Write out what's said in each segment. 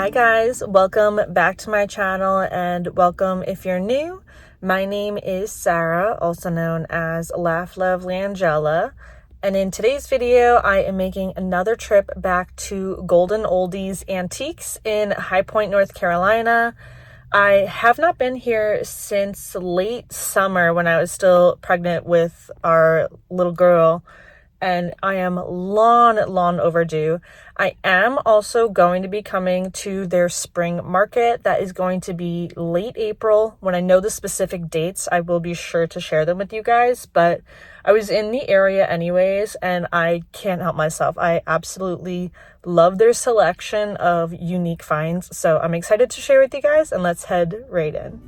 Hi guys, welcome back to my channel and welcome if you're new. My name is Sarah, also known as Laugh Lovely Angela, and in today's video I am making another trip back to Golden Oldies Antiques in High Point, North Carolina. I have not been here since late summer when I was still pregnant with our little girl, and I am long overdue. I am also going to be coming to their spring market. That is going to be late April. When I know the specific dates, I will be sure to share them with you guys, but I was in the area anyways, and I can't help myself. I absolutely love their selection of unique finds, so I'm excited to share with you guys, and let's head right in.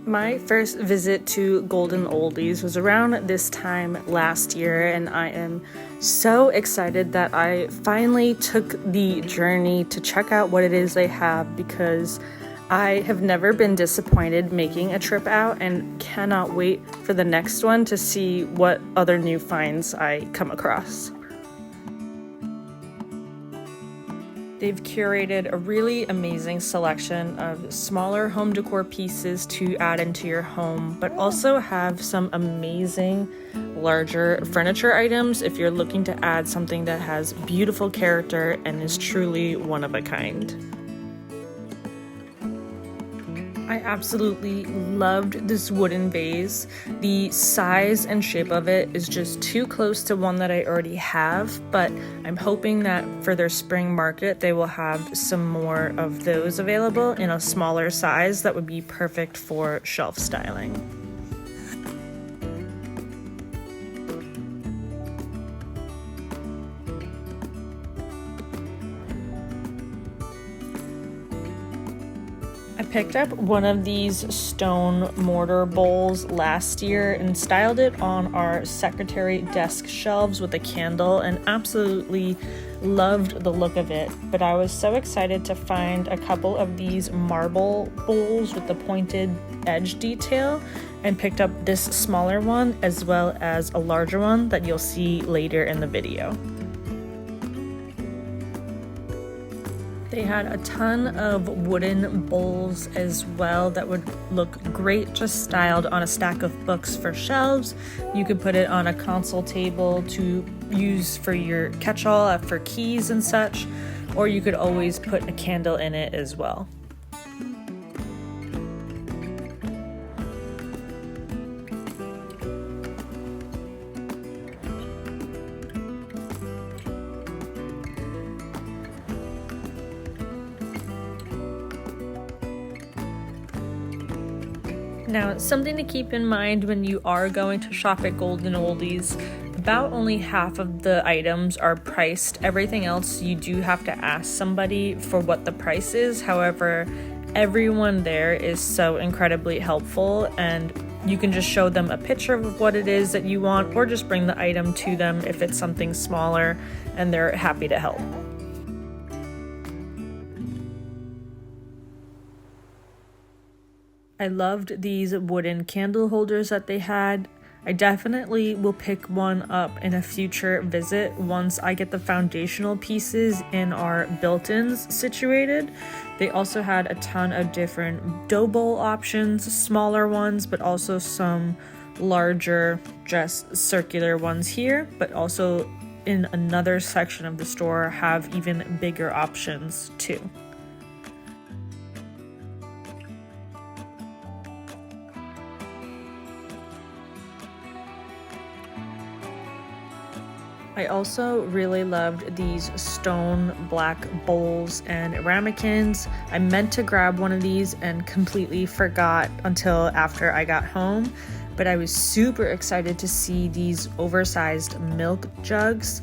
My first visit to Golden Oldies was around this time last year, and I am so excited that I finally took the journey to check out what it is they have, because I have never been disappointed making a trip out and cannot wait for the next one to see what other new finds I come across. They've curated a really amazing selection of smaller home decor pieces to add into your home, but also have some amazing larger furniture items if you're looking to add something that has beautiful character and is truly one of a kind. I absolutely loved this wooden vase. The size and shape of it is just too close to one that I already have, but I'm hoping that for their spring market they will have some more of those available in a smaller size that would be perfect for shelf styling. I picked up one of these stone mortar bowls last year and styled it on our secretary desk shelves with a candle and absolutely loved the look of it. But I was so excited to find a couple of these marble bowls with the pointed edge detail and picked up this smaller one as well as a larger one that you'll see later in the video. They had a ton of wooden bowls as well that would look great just styled on a stack of books for shelves. You could put it on a console table to use for your catch-all for keys and such, or you could always put a candle in it as well. Now, something to keep in mind when you are going to shop at Golden Oldies, about only half of the items are priced. Everything else you do have to ask somebody for what the price is. However, everyone there is so incredibly helpful, and you can just show them a picture of what it is that you want or just bring the item to them if it's something smaller, and they're happy to help. I loved these wooden candle holders that they had. I definitely will pick one up in a future visit once I get the foundational pieces in our built-ins situated. They also had a ton of different dough bowl options, smaller ones, but also some larger, just circular ones here, but also in another section of the store have even bigger options too. I also really loved these stone black bowls and ramekins. I meant to grab one of these and completely forgot until after I got home, but I was super excited to see these oversized milk jugs.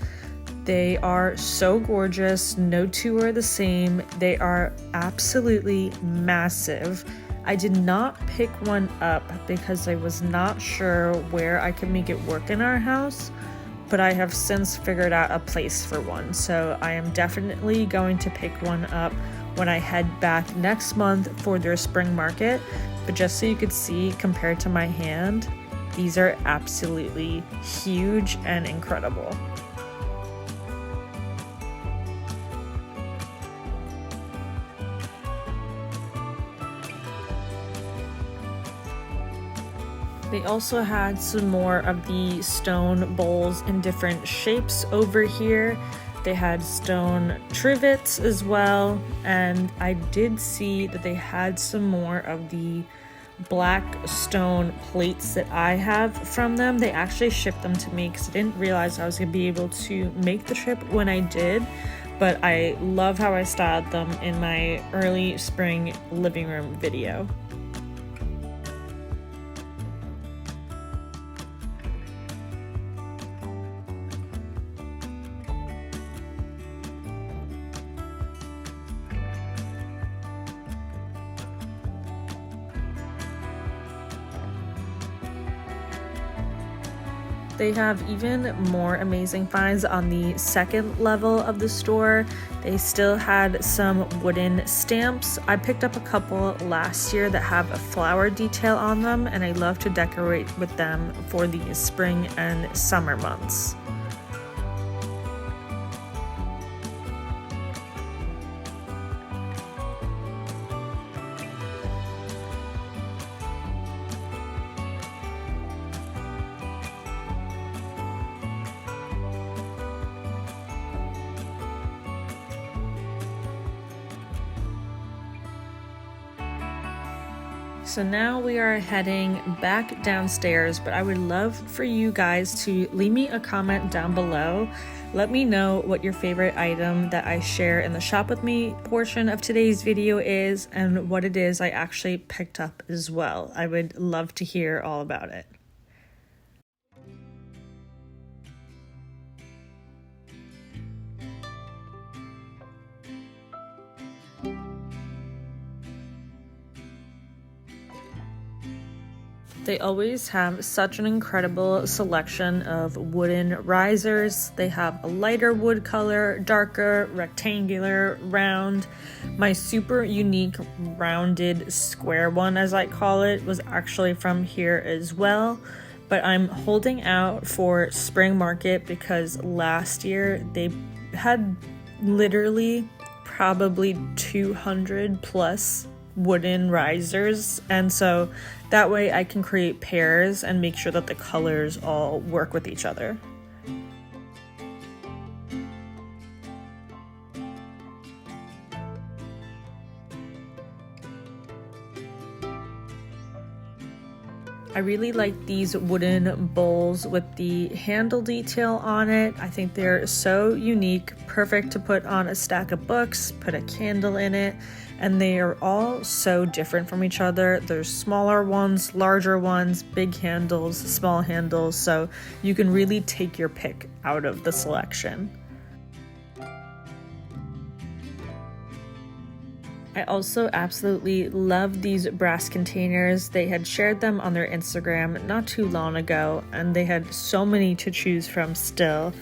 They are so gorgeous. No two are the same. They are absolutely massive. I did not pick one up because I was not sure where I could make it work in our house, but I have since figured out a place for one, so I am definitely going to pick one up when I head back next month for their spring market. But just so you could see, compared to my hand, these are absolutely huge and incredible. They also had some more of the stone bowls in different shapes over here. They had stone trivets as well, and I did see that they had some more of the black stone plates that I have from them. They actually shipped them to me because I didn't realize I was going to be able to make the trip when I did, but I love how I styled them in my early spring living room video. They have even more amazing finds on the second level of the store. They still had some wooden stamps. I picked up a couple last year that have a flower detail on them, and I love to decorate with them for the spring and summer months. So now we are heading back downstairs, but I would love for you guys to leave me a comment down below. Let me know what your favorite item that I share in the shop with me portion of today's video is, and what it is I actually picked up as well. I would love to hear all about it. They always have such an incredible selection of wooden risers. They have a lighter wood color, darker, rectangular, round. My super unique rounded square one, as I call it, was actually from here as well. But I'm holding out for spring market because last year they had literally probably 200 plus wooden risers, and so that way I can create pairs and make sure that the colors all work with each other. I really like these wooden bowls with the handle detail on it. I think they're so unique, perfect to put on a stack of books, put a candle in it, and they are all so different from each other. There's smaller ones, larger ones, big handles, small handles, so you can really take your pick out of the selection. I also absolutely love these brass containers. They had shared them on their Instagram not too long ago, and they had so many to choose from still.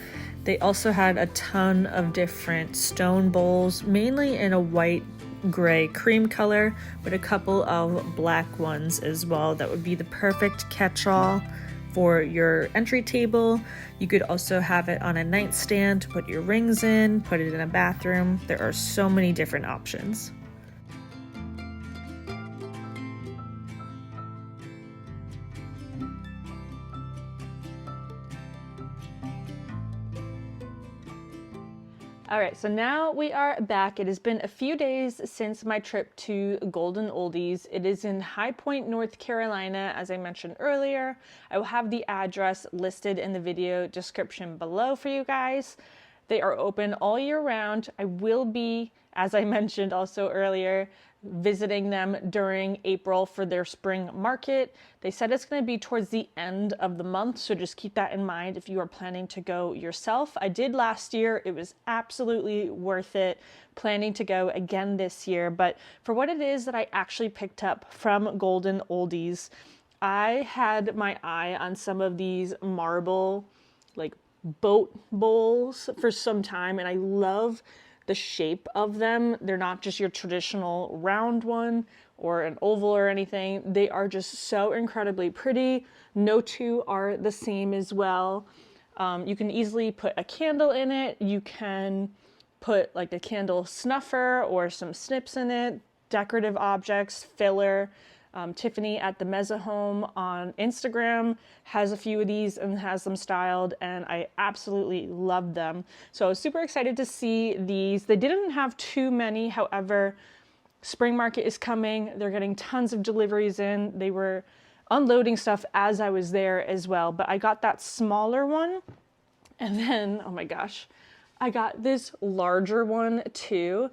They also had a ton of different stone bowls, mainly in a white, gray, cream color, but a couple of black ones as well. That would be the perfect catch-all for your entry table. You could also have it on a nightstand to put your rings in, put it in a bathroom. There are so many different options. All right, so now we are back. It has been a few days since my trip to Golden Oldies. It is in High Point, North Carolina, as I mentioned earlier. I will have the address listed in the video description below for you guys. They are open all year round. I will be, as I mentioned also earlier, visiting them during April for their spring market. They said it's going to be towards the end of the month, so just keep that in mind if you are planning to go yourself. I did last year. It was absolutely worth it. Planning to go again this year, but for what it is that I actually picked up from Golden Oldies, I had my eye on some of these marble like boat bowls for some time, and I love the shape of them. They're not just your traditional round one or an oval or anything. They are just so incredibly pretty. No two are the same as well. You can easily put a candle in it. You can put like a candle snuffer or some snips in it, decorative objects, filler. Tiffany at the Meza Home on Instagram has a few of these and has them styled, and I absolutely love them. So I was super excited to see these. They didn't have too many, however, spring market is coming. They're getting tons of deliveries in. They were unloading stuff as I was there as well, but I got that smaller one, and then, oh my gosh, I got this larger one too.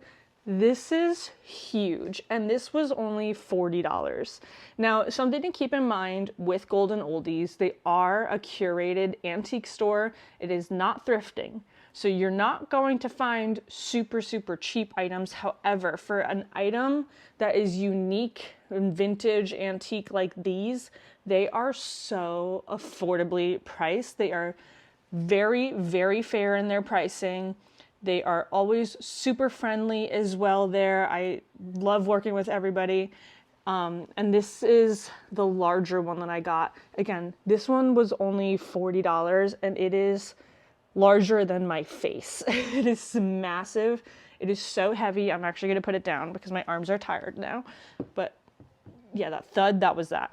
This is huge, and this was only $40. Now, something to keep in mind with Golden Oldies, they are a curated antique store. It is not thrifting. So you're not going to find super, super cheap items. However, for an item that is unique and vintage antique like these, they are so affordably priced. They are very, very fair in their pricing. They are always super friendly as well there. I love working with everybody. And this is the larger one that I got. Again, this one was only $40, and it is larger than my face. It is massive. It is so heavy. I'm actually going to put it down because my arms are tired now. But yeah, that thud, that was that.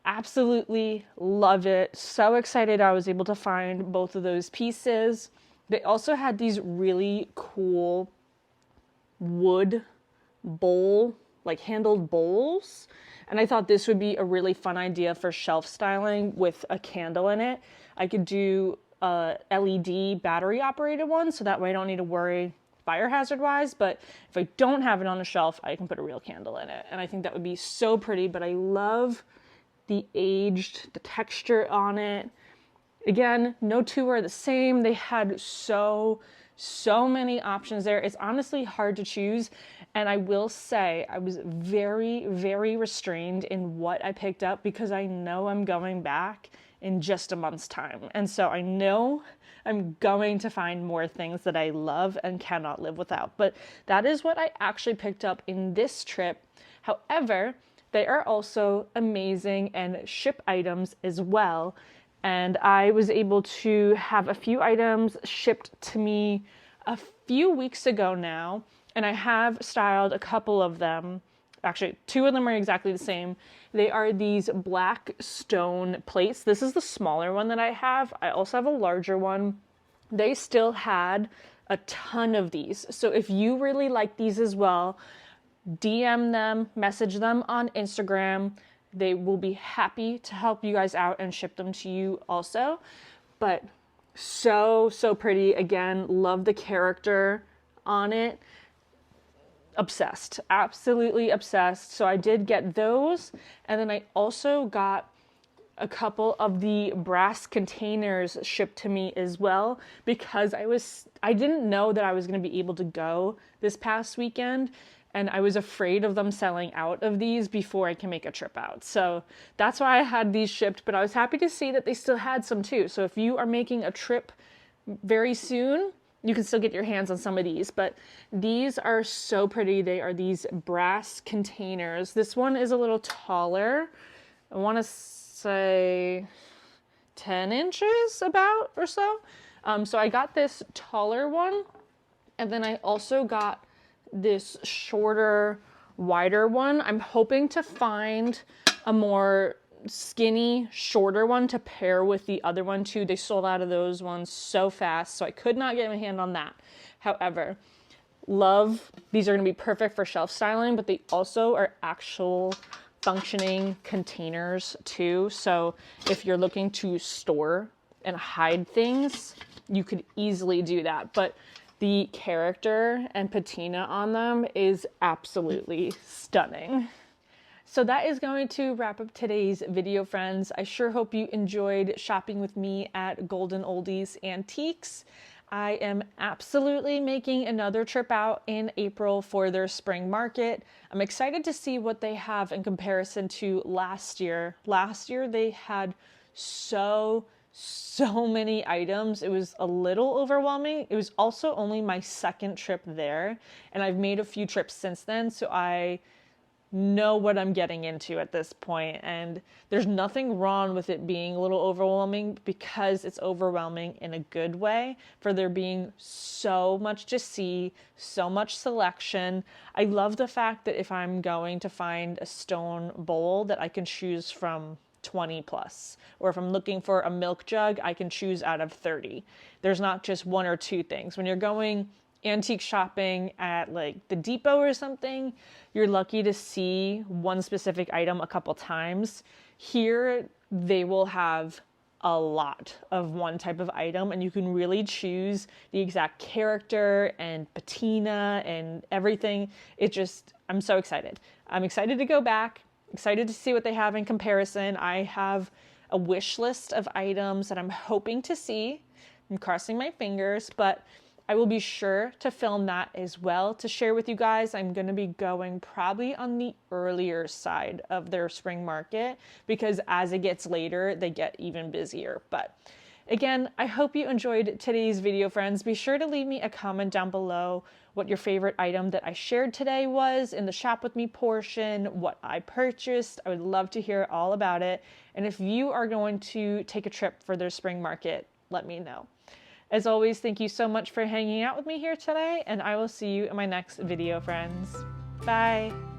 Absolutely love it. So excited I was able to find both of those pieces. They also had these really cool wood bowl, like handled bowls. And I thought this would be a really fun idea for shelf styling with a candle in it. I could do a LED battery operated one, so that way I don't need to worry fire hazard wise, but if I don't have it on a shelf, I can put a real candle in it. And I think that would be so pretty, but I love the texture on it. Again, no two are the same. They had so many options there. It's honestly hard to choose. And I will say I was very, very restrained in what I picked up because I know I'm going back in just a month's time. And so I know I'm going to find more things that I love and cannot live without. But that is what I actually picked up in this trip. However, they are also amazing and ship items as well. And I was able to have a few items shipped to me a few weeks ago now. And I have styled a couple of them. Actually, two of them are exactly the same. They are these black stone plates. This is the smaller one that I have. I also have a larger one. They still had a ton of these. So if you really like these as well, DM them, message them on Instagram. They will be happy to help you guys out and ship them to you also. But so pretty. Again, love the character on it. Obsessed, absolutely obsessed. So I did get those, and then I also got a couple of the brass containers shipped to me as well, because I didn't know that I was going to be able to go this past weekend, and I was afraid of them selling out of these before I can make a trip out. So that's why I had these shipped, but I was happy to see that they still had some too. So if you are making a trip very soon, you can still get your hands on some of these, but these are so pretty. They are these brass containers. This one is a little taller. I want to say 10 inches about or so. So I got this taller one, and then I also got this shorter, wider one. I'm hoping to find a more skinny, shorter one to pair with the other one too. They sold out of those ones so fast, so I could not get my hand on that. However, love, these are going to be perfect for shelf styling, but they also are actual functioning containers too. So if you're looking to store and hide things, you could easily do that. But the character and patina on them is absolutely stunning. So that is going to wrap up today's video, friends. I sure hope you enjoyed shopping with me at Golden Oldies Antiques. I am absolutely making another trip out in April for their spring market. I'm excited to see what they have in comparison to last year. Last year they had so many items. It was a little overwhelming. It was also only my second trip there, and I've made a few trips since then, so I know what I'm getting into at this point, and there's nothing wrong with it being a little overwhelming, because it's overwhelming in a good way, for there being so much to see, so much selection. I love the fact that if I'm going to find a stone bowl, that I can choose from 20 plus, or if I'm looking for a milk jug, I can choose out of 30. There's not just one or two things. When you're going antique shopping at like the Depot or something, you're lucky to see one specific item a couple times. Here, they will have a lot of one type of item, and you can really choose the exact character and patina and everything. I'm so excited. I'm excited to go back, excited to see what they have in comparison. I have a wish list of items that I'm hoping to see. I'm crossing my fingers, but I will be sure to film that as well to share with you guys. I'm going to be going probably on the earlier side of their spring market, because as it gets later, they get even busier. But again, I hope you enjoyed today's video, friends. Be sure to leave me a comment down below what your favorite item that I shared today was in the shop with me portion, what I purchased. I would love to hear all about it. And if you are going to take a trip for their spring market, let me know. As always, thank you so much for hanging out with me here today, and I will see you in my next video, friends. Bye!